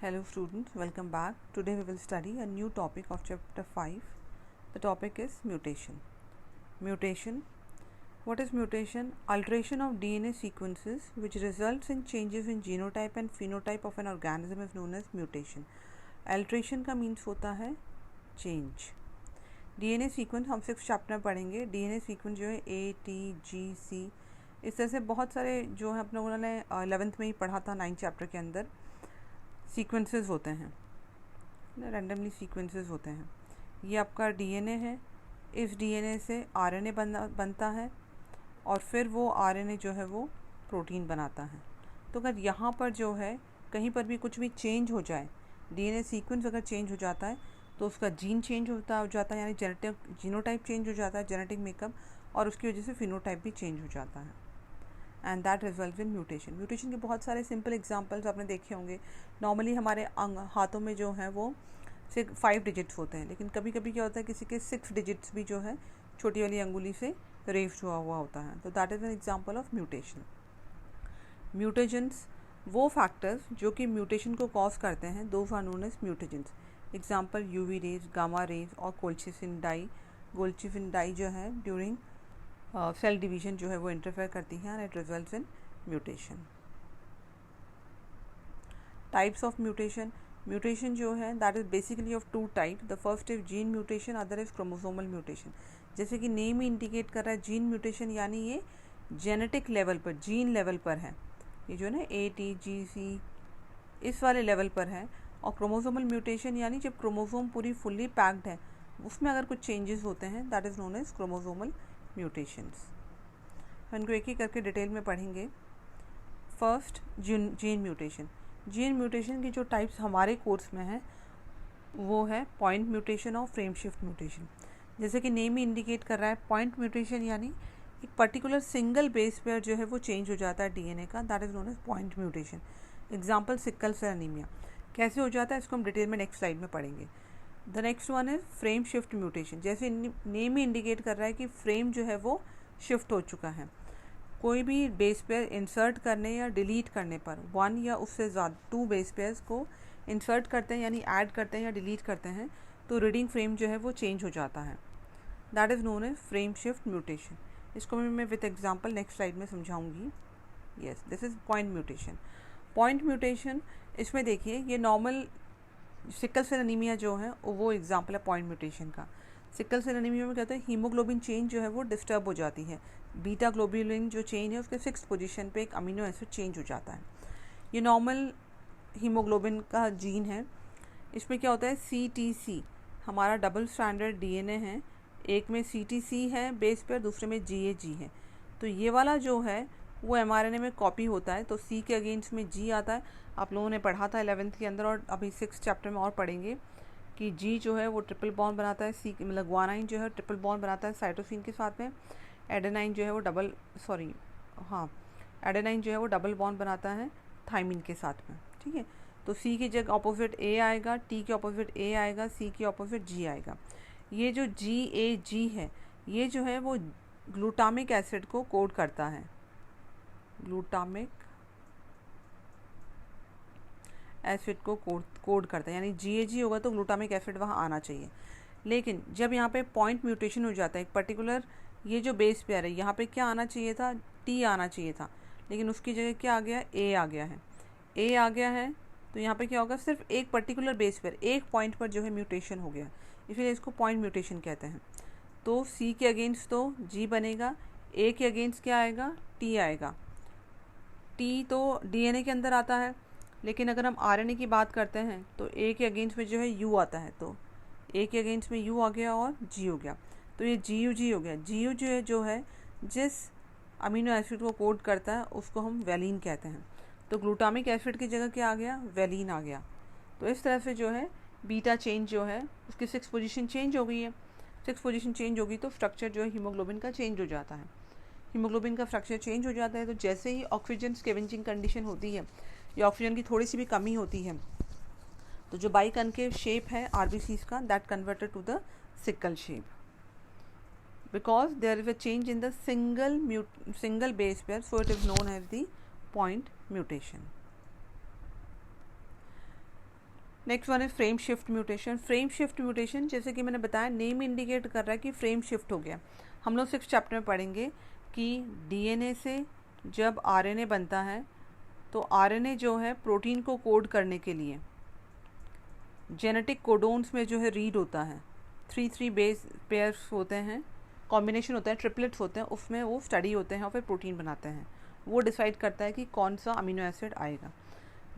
Hello students, welcome back. Today we will study a new topic of chapter 5. The topic is mutation. Mutation. What is mutation? Alteration of DNA sequences which results in changes in genotype and phenotype of an organism is known as mutation. Alteration का means होता है change. DNA sequence हम 6th chapter में पढ़ेंगे. DNA sequence जो है A, T, G, C इस तरह से बहुत सारे जो है अपने लोगों ने 11th में ही पढ़ा था 9th चैप्टर के अंदर. सीक्वेंसेस होते हैं, रैंडमली सीक्वेंसेस होते हैं. ये आपका डीएनए है. इस डीएनए से आरएनए बनता है और फिर वो आरएनए जो है वो प्रोटीन बनाता है. तो अगर यहाँ पर जो है कहीं पर भी कुछ भी चेंज हो जाए, डीएनए सीक्वेंस अगर चेंज हो जाता है तो उसका जीन चेंज हो जाता है, यानी जेनेटिक जीनोटाइप चेंज हो जाता है, जेनेटिक मेकअप, और उसकी वजह से फिनोटाइप भी चेंज हो जाता है. And that result in mutation. Mutation के बहुत सारे सिंपल एग्जांपल्स आपने देखे होंगे. नॉर्मली हमारे हाथों में जो है वो 5 डिजिट्स होते हैं, लेकिन कभी कभी क्या होता है किसी के 6 डिजिट्स भी जो है छोटी वाली अंगुली से रेव्ड हुआ होता है. तो that is an example of mutation. Mutagens वो फैक्टर्स जो कि म्यूटेशन को कॉज करते हैं, those are known as mutagens. Example UV rays, gamma rays और कोल्चिसिन डाई. कोल्चिसिन डाई जो है ड्यूरिंग सेल डिवीजन जो है वो इंटरफेयर करती है and it results in mutation. Types of mutation. Mutation जो है that is basically of 2 type. The first is gene mutation, other is chromosomal mutation. जैसे कि नेम ही इंडिकेट कर रहा है, जीन म्यूटेशन यानी ये जेनेटिक लेवल पर, जीन लेवल पर है, ये जो है ना ATGC इस वाले लेवल पर है. और क्रोमोसोमल म्यूटेशन यानी जब क्रोमोसोम पूरी फुल्ली पैक्ड है उसमें अगर कुछ चेंजेस होते हैं, that is known as chromosomal mutations. हम इनको एक ही करके डिटेल में पढ़ेंगे. First gene mutation. Gene mutation की जो टाइप्स हमारे कोर्स में है वो है पॉइंट म्यूटेशन और फ्रेम शिफ्ट म्यूटेशन. जैसे कि नेम ही इंडिकेट कर रहा है, पॉइंट म्यूटेशन यानी एक पर्टिकुलर सिंगल बेस पेयर जो है वो चेंज हो जाता है डीएनए का, that is known as point mutation. Example sickle cell anaemia. कैसे हो जाता है इसको हम डिटेल में नेक्स्ट स्लाइड में पढ़ेंगे. The next one is frame shift mutation. जैसे नेम ही इंडिकेट कर रहा है कि फ्रेम जो है वो शिफ्ट हो चुका है. कोई भी बेस पेयर इंसर्ट करने या डिलीट करने पर 1 या उससे ज़्यादा 2 बेस पेयर्स को इंसर्ट करते हैं यानी ऐड करते हैं या डिलीट करते हैं तो रीडिंग फ्रेम जो है वो चेंज हो जाता है. That is known as frame shift mutation. इसको मैं विद एग्जांपल नेक्स्ट स्लाइड में समझाऊंगी. Yes, this is point mutation. Point mutation इसमें देखिए ये नॉर्मल सिकल सेल एनीमिया जो है वो एग्जाम्पल है पॉइंट म्यूटेशन का. सिकल सेल एनीमिया में कहते हैं हीमोग्लोबिन चेन जो है वो डिस्टर्ब हो जाती है. बीटा ग्लोबुलिन जो चेन है उसके 6th पोजीशन पे एक अमीनो एसिड चेंज हो जाता है. ये नॉर्मल हीमोग्लोबिन का जीन है. इसमें क्या होता है CTC हमारा डबल स्टैंडर्ड डीएनए है. एक में CTC है बेस पर, दूसरे में GAG है. तो ये वाला जो है वो mRNA में कॉपी होता है तो C के अगेंस्ट में G आता है. आप लोगों ने पढ़ा था 11th के अंदर और अभी 6th चैप्टर में और पढ़ेंगे कि G जो है वो ट्रिपल बॉन्ड बनाता है. C मतलब ग्वानाइन जो है ट्रिपल बॉन्ड बनाता है साइटोसिन के साथ में. एडेनाइन जो है वो एडेनाइन जो है वो डबल बॉन्ड बनाता है थाइमिन के साथ में. ठीक है, तो C की जगह ऑपोजिट A आएगा, T के ऑपोजिट A आएगा, C के ऑपोजिट G आएगा. ये जो GAG है ये जो है वो ग्लूटामिक एसिड को कोड करता है. ग्लूटामिक एसिड को कोड करता है, यानी GAG होगा तो ग्लूटामिक एसिड वहाँ आना चाहिए. लेकिन जब यहाँ पे पॉइंट म्यूटेशन हो जाता है, एक पर्टिकुलर ये जो बेस पेयर है यहाँ पे क्या आना चाहिए था, T आना चाहिए था, लेकिन उसकी जगह क्या आ गया, A आ गया है. A आ गया है तो यहाँ पे क्या होगा, सिर्फ एक पर्टिकुलर बेस पेयर एक पॉइंट पर जो है म्यूटेशन हो गया, इसलिए इसको पॉइंट म्यूटेशन कहते हैं. तो C के अगेंस्ट तो G बनेगा, A के अगेंस्ट क्या आएगा, T आएगा. T तो DNA के अंदर आता है, लेकिन अगर हम RNA की बात करते हैं तो A के अगेंस्ट में जो है U आता है. तो A के अगेंस्ट में U आ गया और G हो गया, तो ये GUG हो गया. GU जो है जिस अमीनो एसिड को कोड करता है उसको हम वैलिन कहते हैं. तो ग्लूटामिक एसिड की जगह क्या आ गया, वैलिन आ गया. तो इस तरह से जो है बीटा चेंज जो है उसकी 6th पोजीशन चेंज हो गई है. 6th पोजीशन चेंज होगी तो स्ट्रक्चर जो है हीमोग्लोबिन का चेंज हो जाता है. हीमोग्लोबिन का स्ट्रक्चर चेंज हो जाता है तो जैसे ही ऑक्सीजन स्कैवेंजिंग कंडीशन होती है या ऑक्सीजन की थोड़ी सी भी कमी होती है तो जो बाइकनकेव शेप है RBCs का, that converted to the sickle shape because there is a change in the single base pair, so it is known as the point mutation. Next one is frame shift mutation. Frame shift mutation जैसे कि मैंने बताया, name indicate कर रहा है कि frame shift हो गया। हम लोग 6th चैप्टर में पढ़ेंगे कि डीएनए से जब आरएनए बनता है तो आरएनए जो है प्रोटीन को कोड करने के लिए जेनेटिक कोडोन्स में जो है रीड होता है, 3 बेस पेयर्स होते हैं, कॉम्बिनेशन होता है, ट्रिपलेट्स होते हैं, उसमें वो स्टडी होते हैं और फिर प्रोटीन बनाते हैं। वो डिसाइड करता है कि कौन सा अमीनो एसिड आएगा।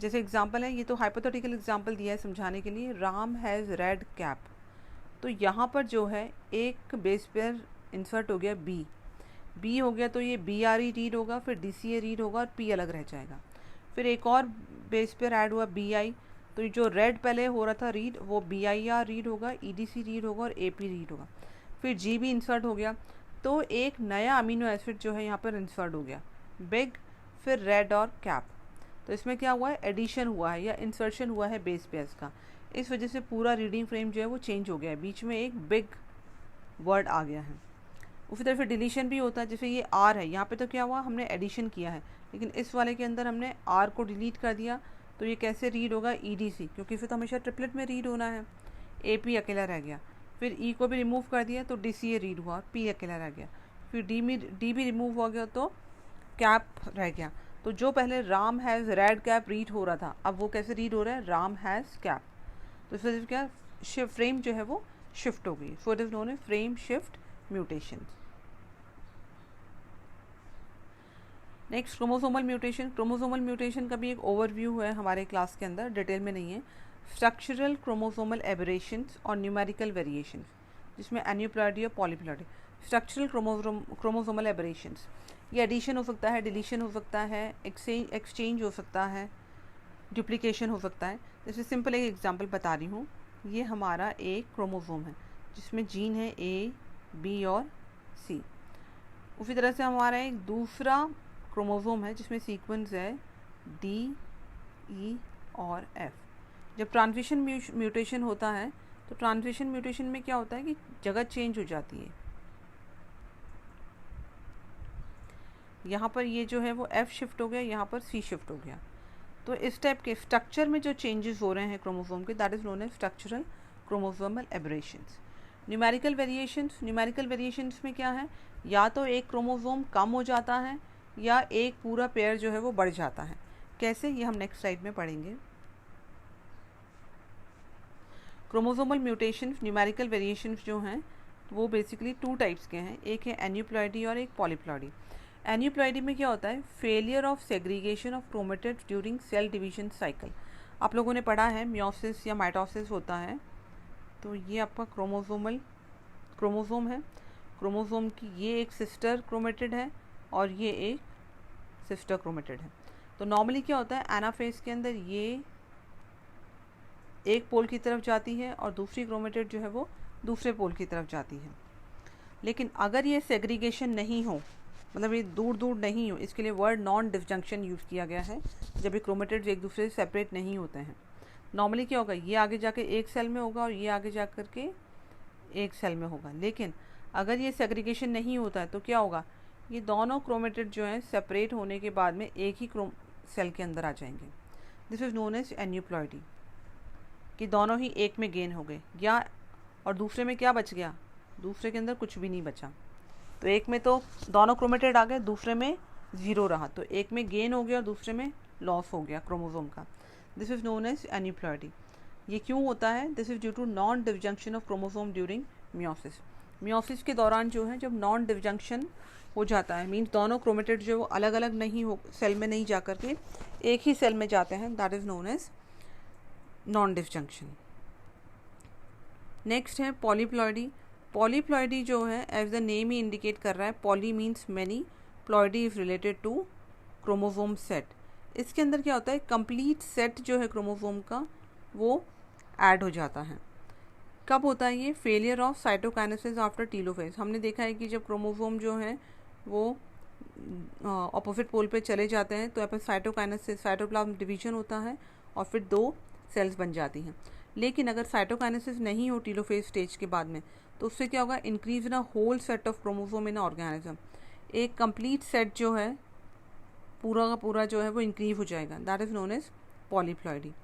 जैसे एग्जांपल है, ये तो हाइपोथेटिकल एग्जांपल दिया है समझाने के लिए, राम हैज़ रेड कैप। तो यहाँ पर जो है एक बेस पेयर इंसर्ट हो गया बी हो गया, तो ये BRE रीड होगा, फिर DCA रीड होगा और P अलग रह जाएगा। फिर एक और बेस पेयर ऐड हुआ BI, तो ये जो रेड पहले हो रहा था रीड वो BIR रीड होगा, EDC रीड होगा और AP रीड होगा। फिर G भी इंसर्ट हो गया, तो एक नया अमीनो एसिड जो है यहाँ पर इंसर्ट हो गया, बिग, फिर रेड और कैप। तो इसमें क्या हुआ है, एडिशन हुआ है या इंसर्शन हुआ है बेस पेयर्स का। इस वजह से पूरा रीडिंग फ्रेम जो है वो चेंज हो गया है, बीच में एक बिग वर्ड आ गया है। उसी तरह फिर डिलीशन भी होता है, जैसे ये R है, यहाँ पे तो क्या हुआ, हमने एडिशन किया है, लेकिन इस वाले के अंदर हमने R को डिलीट कर दिया, तो ये कैसे रीड होगा, EDC, क्योंकि फिर तो हमेशा ट्रिपलेट में रीड होना है। AP अकेला रह गया, फिर E को भी रिमूव कर दिया तो DCA रीड हुआ और P अकेला रह गया, फिर D भी रिमूव हो गया तो कैप रह गया। तो जो पहले Ram has red cap read हो रहा था, अब वो कैसे रीड हो रहा है, राम हैज़ कैप। तो इस वजह से क्या फ्रेम जो है वो शिफ्ट हो गई। So it is known as frame shift mutation. Next chromosomal mutation. Chromosomal mutation का भी एक ओवरव्यू है हमारे क्लास के अंदर, डिटेल में नहीं है। स्ट्रक्चरल क्रोमोसोमल एबरेशंस और न्यूमेरिकल वेरिएशंस, जिसमें एन्यूप्लॉइडी और पॉलीप्लॉइडी। स्ट्रक्चरल क्रोमोसोमल एबरेशंस, ये एडिशन हो सकता है, डिलीशन हो सकता है, एक्सचेंज हो सकता है, डुप्लीकेशन हो सकता है। जैसे सिंपल एक एग्जांपल बता रही हूँ, ये हमारा एक क्रोमोसोम है जिसमें जीन है A, B और C। उसी तरह से हमारा एक दूसरा क्रोमोसोम है जिसमें सीक्वेंस है D, E और F। जब ट्रांजिशन म्यूटेशन होता है तो ट्रांजिशन म्यूटेशन में क्या होता है कि जगह चेंज हो जाती है। यहाँ पर ये जो है वो F शिफ्ट हो गया, यहाँ पर C शिफ्ट हो गया। तो इस टाइप के स्ट्रक्चर में जो चेंजेस हो रहे हैं क्रोमोसोम के, that is known as structural chromosomal aberrations. Numerical variations, numerical variations में क्या है, या तो एक क्रोमोसोम कम हो जाता है या एक पूरा पेयर जो है वो बढ़ जाता है। कैसे, ये हम नेक्स्ट स्लाइड में पढ़ेंगे। क्रोमोसोमल म्यूटेशंस, न्यूमेरिकल वेरिएशंस जो हैं वो बेसिकली 2 टाइप्स के हैं, एक है एन्यूप्लॉइडी और एक पॉलीप्लॉइडी। एन्यूप्लॉइडी में क्या होता है, failure of segregation of chromatids during cell division cycle. आप लोगों ने पढ़ा है मियोसिस या माइटोसिस होता है। तो ये आपका क्रोमोसोम है, क्रोमोसोम की ये एक सिस्टर क्रोमेटिड है और ये एक सिस्टर क्रोमेटिड है। तो नॉर्मली क्या होता है, एनाफेज के अंदर ये एक पोल की तरफ जाती है और दूसरी क्रोमेटिड जो है वो दूसरे पोल की तरफ जाती है। लेकिन अगर ये सेग्रीगेशन नहीं हो, मतलब ये दूर दूर नहीं हो, इसके लिए वर्ड नॉन डिसजंक्शन यूज़ किया गया है, जब ये क्रोमेटिड्स एक दूसरे से सेपरेट नहीं होते हैं। नॉर्मली क्या होगा, ये आगे जाके एक सेल में होगा और ये आगे जा कर के एक सेल में होगा। लेकिन अगर ये सेग्रीगेशन नहीं होता है तो क्या होगा, ये दोनों क्रोमेटिड जो हैं सेपरेट होने के बाद में एक ही सेल के अंदर आ जाएंगे। This is known as aneuploidy, कि दोनों ही एक में गेन हो गए, या और दूसरे में क्या बच गया, दूसरे के अंदर कुछ भी नहीं बचा। तो एक में तो दोनों क्रोमेटिड आ गए, दूसरे में 0 रहा, तो एक में गेन हो गया और दूसरे में लॉस हो गया क्रोमोसोम का। This is known as aneuploidy. ये क्यों होता है, this is due to non disjunction of chromosome during meiosis. Meiosis के दौरान जो है जब नॉन डिसजंक्शन हो जाता है, मीन्स दोनों क्रोमेटिड जो वो अलग अलग नहीं हो, सेल में नहीं जा कर के एक ही सेल में जाते हैं, that is known as non disjunction. Next है पॉलीप्लॉइडी। पॉलीप्लॉइडी जो है एज द नेम ही इंडिकेट कर रहा है, poly means many, ploidy is related to chromosome set. इसके अंदर क्या होता है, कंप्लीट सेट जो है क्रोमोसोम का वो ऐड हो जाता है। कब होता है ये, failure of cytokinesis after telophase. हमने देखा है कि जब क्रोमोसोम जो है वो ऑपोजिट पोल पे चले जाते हैं तो यहाँ पर साइटोकाइनेसिस, साइटोप्लाज्म डिवीजन होता है और फिर 2 सेल्स बन जाती हैं। लेकिन अगर साइटोकाइनेसिस नहीं हो टीलोफेज स्टेज के बाद में, तो उससे क्या होगा, increase in a whole set of chromosome in organism. एक कंप्लीट सेट जो है पूरा का पूरा जो है वो इंक्रीज हो जाएगा, that is known as polyploidy.